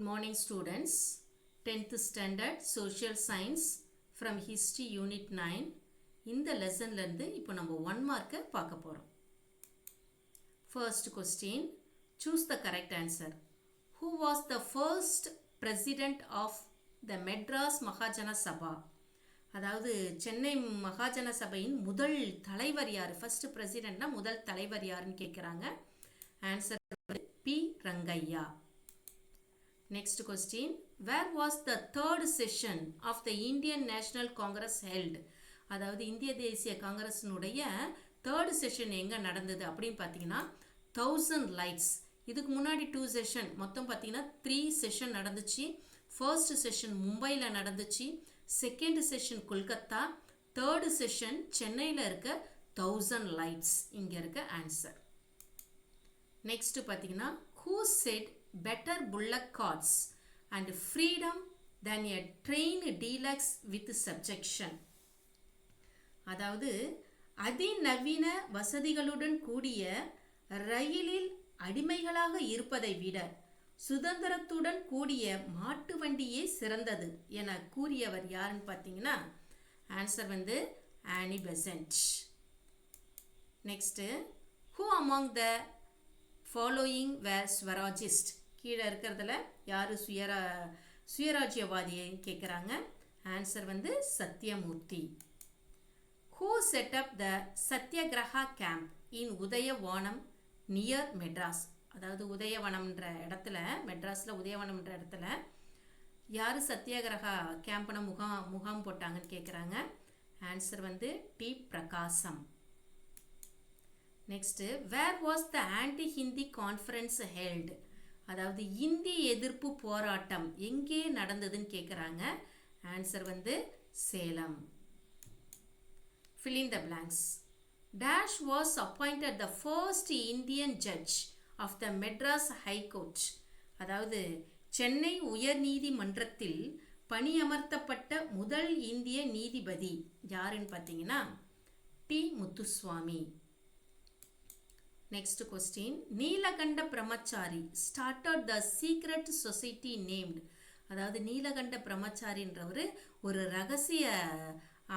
Good morning students. 10th standard social science from history unit 9. இந்த லெசன்ல இருந்து இப்போ நம்ம 1 மார்க்க பார்க்க போறோம். First question, choose the correct answer. Who was the first president of the Madras Mahajana Sabha? அதாவது சென்னை மகாஜன சபையின் முதல் தலைவர் யார்? ஃபர்ஸ்ட் பிரசிடென்ட்னா முதல் தலைவர் யாருன்னு கேட்குறாங்க. Answer P Rangaiah. Next question, where was the third session of the Indian National Congress held? அதாவது இந்திய தேசிய காங்கிரஸினுடைய தேர்ட் செஷன் எங்கே நடந்தது அப்படின்னு பார்த்தீங்கன்னா 1000 lights. இதுக்கு முன்னாடி 2 செஷன் மொத்தம் பார்த்தீங்கன்னா 3 செஷன் நடந்துச்சு. ஃபர்ஸ்ட் செஷன் மும்பையில் நடந்துச்சு, second session Kolkata, third session சென்னையில் இருக்க 1000 lights. இங்கே இருக்க ஆன்சர். நெக்ஸ்ட் பார்த்தீங்கன்னா who said better bullock carts and freedom than a train deluxe with subjection? அதாவது அதிநவீன வசதிகளுடன் கூடிய ரயிலில் அடிமைகளாக இருப்பதை விட சுதந்திரத்துடன் கூடிய மாட்டு வண்டியே சிறந்தது என கூறியவர் யாருன்னு பார்த்தீங்கன்னா answer Annie Besant. Next, who among the following were Swarajist? கீழே இருக்கிறதுல யார் சுயராஜ்யவாதியை கேட்குறாங்க. Answer Satyamurthy. Who set up the Satyagraha camp in Udayavanam near Madras? அதாவது உதயவனம்ன்ற இடத்துல, மெட்ராஸில் உதயவனம்ன்ற இடத்துல யார் சத்யாகிரகா கேம்ப்னு முகாம் போட்டாங்கன்னு கேட்குறாங்க. Answer T Prakasam. Next, where was the anti Hindi conference held? அதாவது இந்தி எதிர்ப்பு போராட்டம் எங்கே நடந்ததுன்னு கேட்குறாங்க. Answer Salem. fill in the blanks. Dash was appointed the first Indian judge of the Madras High Court. அதாவது சென்னை உயர் நீதிமன்றத்தில் பணியமர்த்தப்பட்ட முதல் இந்திய நீதிபதி யாருன்னு பார்த்தீங்கன்னா T Muthuswamy. Next question, Neelakanta Brahmachari started the secret society named. அதாவது நீலகண்ட பிரம்மச்சாரின்றவர் ஒரு ரகசிய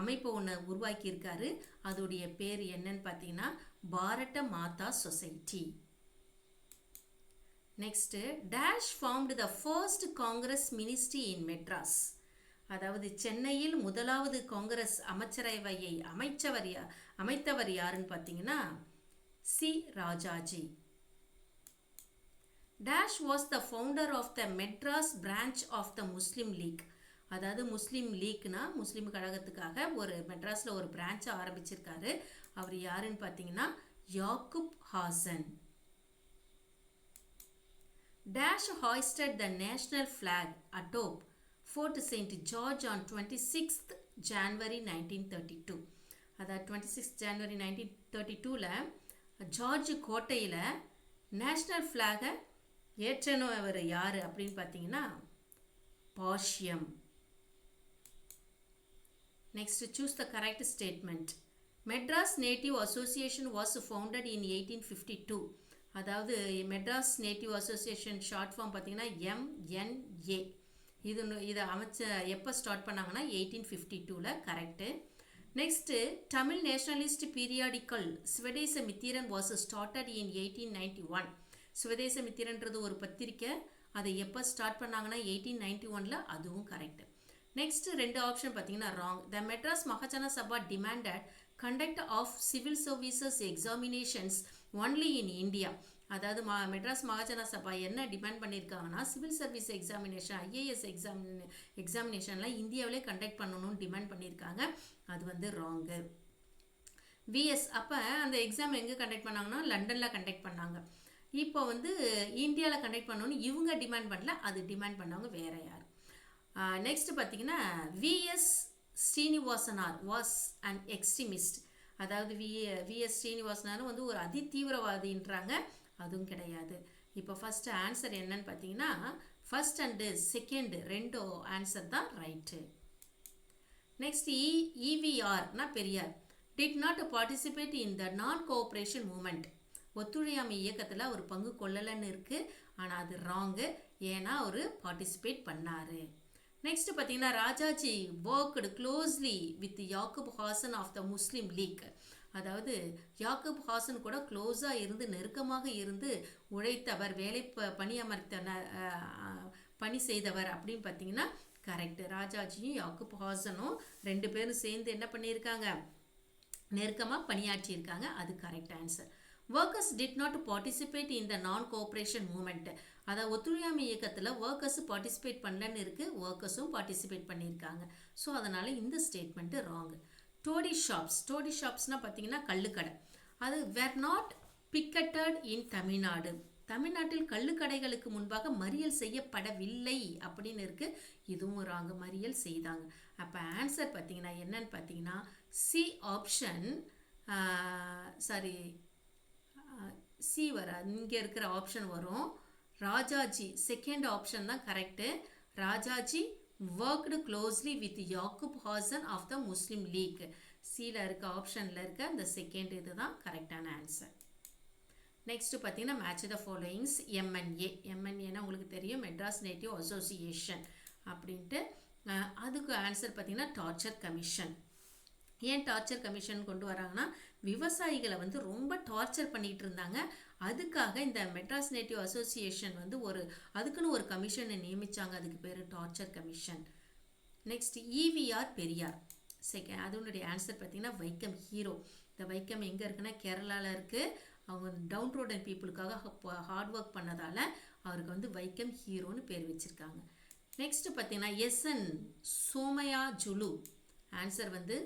அமைப்பை ஒன்று உருவாக்கியிருக்காரு. அதோடைய பேர் என்னன்னு பார்த்தீங்கன்னா Bharat Mata society. Next, dash formed the first Congress ministry in Madras. அதாவது சென்னையில் முதலாவது காங்கிரஸ் அமைச்சரவையை அமைத்தவர் யாருன்னு பார்த்தீங்கன்னா C Rajaji. Dash was the founder of the Madras branch of the Muslim league. அதாவது முஸ்லீம் லீக்னா முஸ்லீம் கழகத்துக்காக ஒரு மெட்ராஸில் ஒரு பிரான்ச்சை ஆரம்பிச்சிருக்காரு. அவர் யாருன்னு பார்த்தீங்கன்னா Yakub Hasan. Dash hoisted the national flag atop Fort Saint George on 26th January 1932. அதாவது 26th January 1932 ஜார்ஜ் கோட்டையில் நேஷ்னல் ஃப்ளாகை ஏற்றனவர் யார் அப்படின்னு பார்த்தீங்கன்னா Bashyam. Next, choose the correct statement. Madras native association was founded in 1852. அதாவது Madras native association short form பார்த்தீங்கன்னா MNA. இதை எப்போ ஸ்டார்ட் பண்ணாங்கன்னா 1852 correct. Next, Tamil nationalist periodical Swadesamitran was started in 1891. சிவதேசமித்திரன்றது ஒரு பத்திரிக்கை. அதை எப்போ ஸ்டார்ட் பண்ணாங்கன்னா 1891. அதுவும் கரெக்டு. நெக்ஸ்ட் 2 ஆப்ஷன் பார்த்தீங்கன்னா wrong. The Madras Mahajana Sabha demanded conduct of civil services examinations only in India. அதாவது மெட்ராஸ் மகாஜன சபா என்ன டிமாண்ட் பண்ணியிருக்காங்கன்னா சிவில் சர்வீஸ் எக்ஸாமினேஷன் IAS எக்ஸாமினேஷன்லாம் இந்தியாவிலே கண்டக்ட் பண்ணணும்னு டிமாண்ட் பண்ணியிருக்காங்க. அது ராங்கு. விஎஸ் அப்போ அந்த எக்ஸாம் எங்கே கண்டக்ட் பண்ணாங்கன்னா லண்டனில் கண்டக்ட் பண்ணாங்க. இப்போ இந்தியாவில் கண்டக்ட் பண்ணணும்னு இவங்க டிமாண்ட் பண்ணல, அது டிமாண்ட் பண்ணவங்க வேற யார். நெக்ஸ்ட் பார்த்தீங்கன்னா VS Srinivasanar was an extremist. அதாவது விஎஸ் ஸ்ரீனிவாசனார் ஒரு அதிதீவிரவாதின்றாங்க. அதுவும் கிடையாது. இப்போ ஃபர்ஸ்ட் ஆன்சர் என்னன்னு பார்த்தீங்கன்னா ஃபர்ஸ்ட் அண்டு செகண்ட் 2 ஆன்சர் தான் ரைட்டு. நெக்ஸ்ட், EVRனா Periyar did not participate in the non cooperation moment. ஒத்துழையாமை இயக்கத்தில் அவர் பங்கு கொள்ளலன்னு இருக்குது. ஆனால் அது ராங்கு. ஏன்னா அவர் பார்ட்டிசிபேட் பண்ணார். நெக்ஸ்ட் பார்த்தீங்கன்னா Rajaji worked closely with Yakub Hasan of the Muslim league. அதாவது யாக்கூப் ஹாசன் கூட க்ளோஸாக இருந்து நெருக்கமாக இருந்து உழைத்தவர், பணி செய்தவர் அப்படின்னு பார்த்தீங்கன்னா கரெக்ட். ராஜாஜியும் யாக்கூப் ஹாசனும் 2 பேரும் சேர்ந்து என்ன பண்ணியிருக்காங்க, நெருக்கமாக பணியாற்றியிருக்காங்க. அது correct answer. Workers did not participate in the non cooperation moment. அதாவது ஒத்துழையாமை இயக்கத்தில் ஒர்க்கர்ஸ் பார்ட்டிசிபேட் பண்ணலன்னு இருக்குது, ஒர்க்கர்ஸும் பார்ட்டிசிபேட் பண்ணியிருக்காங்க. ஸோ அதனால் இந்த ஸ்டேட்மெண்ட்டு ராங். டோடி ஷாப்ஸ்னால் பார்த்தீங்கன்னா கள்ளுக்கடை. அது வேர் நாட் பிக்கெட்டட் இன் தமிழ்நாடு. தமிழ்நாட்டில் கள்ளுக்கடைகளுக்கு முன்பாக மறியல் செய்யப்படவில்லை அப்படின்னு இருக்குது. இதுவும் ராங், மறியல் செய்தாங்க. அப்போ ஆன்சர் பார்த்தீங்கன்னா என்னன்னு பார்த்தீங்கன்னா சி ஆப்ஷன், சி வராது, இங்கே இருக்கிற ஆப்ஷன் வரும் ராஜாஜி. செகண்ட் ஆப்ஷன் தான் correct. Rajaji worked closely with Yakub Hasan of the Muslim League. சியில் இருக்க ஆப்ஷனில் இருக்க அந்த செகண்ட் இது தான் கரெக்டான ஆன்சர். நெக்ஸ்ட் பார்த்தீங்கன்னா மேட்ச் த ஃபாலோயிங்ஸ். எம்என்ஏனா உங்களுக்கு தெரியும், மெட்ராஸ் நேட்டிவ் அசோசியேஷன் அப்படின்ட்டு. அதுக்கு ஆன்சர் பார்த்தீங்கன்னா டார்ச்சர் கமிஷன். ஏன் டார்ச்சர் கமிஷன் கொண்டு வராங்கன்னா விவசாயிகளை வந்து ரொம்ப டார்ச்சர் பண்ணிகிட்டு இருந்தாங்க. அதுக்காக இந்த மெட்ராஸ் நேட்டிவ் அசோசியேஷன் வந்து அதுக்குன்னு ஒரு கமிஷனை நியமித்தாங்க. அதுக்கு பேர் torture commission. Next EVR Periyar. அதனுடைய ஆன்சர் பார்த்தீங்கன்னா வைக்கம் ஹீரோ. இந்த வைக்கம் எங்கே இருக்குன்னா கேரளாவில் இருக்குது. அவங்க டவுன் ரோடன் பீப்புளுக்காக ஹார்ட் ஒர்க் பண்ணதால் அவருக்கு வந்து வைக்கம் ஹீரோன்னு பேர் வச்சுருக்காங்க. நெக்ஸ்ட் பார்த்தீங்கன்னா எஸ்என் சோமயாஜுலு. ஆன்சர் வந்து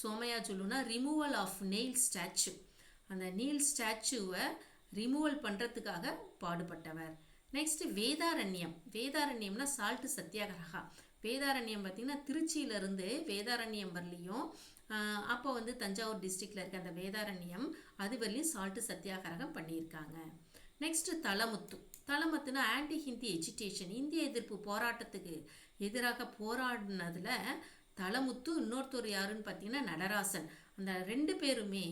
சோமயாஜுலுனா ரிமூவல் ஆஃப் நெயில் ஸ்டாச்சு. அந்த நெயில் ஸ்டாச்சுவை ரிமூவல் பண்ணுறதுக்காக பாடுபட்டவர். நெக்ஸ்ட் வேதாரண்யம்னா சால்ட் சத்தியாகிரகா. வேதாரண்யம் பார்த்திங்கன்னா திருச்சியிலேருந்து வேதாரண்யம் வரலையும், அப்போ வந்து தஞ்சாவூர் டிஸ்ட்ரிக்டில் இருக்க அந்த வேதாரண்யம் அது வரலையும் சால்ட் சத்தியாகிரகம் பண்ணியிருக்காங்க. நெக்ஸ்ட் தலமுத்துனா ஆன்டி ஹிந்தி எஜிடேஷன். இந்திய எதிர்ப்பு போராட்டத்துக்கு எதிராக போராடினதில் தலமுத்து, இன்னொருத்தர் யாருன்னு பார்த்தீங்கன்னா நடராசன். அந்த 2 பேருமே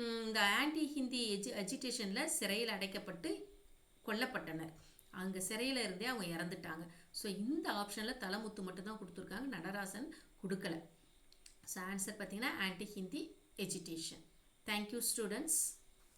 இந்த ஆன்டி ஹிந்தி எஜிடேஷனில் சிறையில் அடைக்கப்பட்டு கொல்லப்பட்டனர். அங்கே சிறையில் இருந்தே அவங்க இறந்துட்டாங்க. ஸோ இந்த ஆப்ஷனில் தலமுத்து மட்டும்தான் கொடுத்துருக்காங்க, நடராசன் கொடுக்கல. ஸோ ஆன்சர் பார்த்தீங்கன்னா anti Hindi agitation. Thank you students.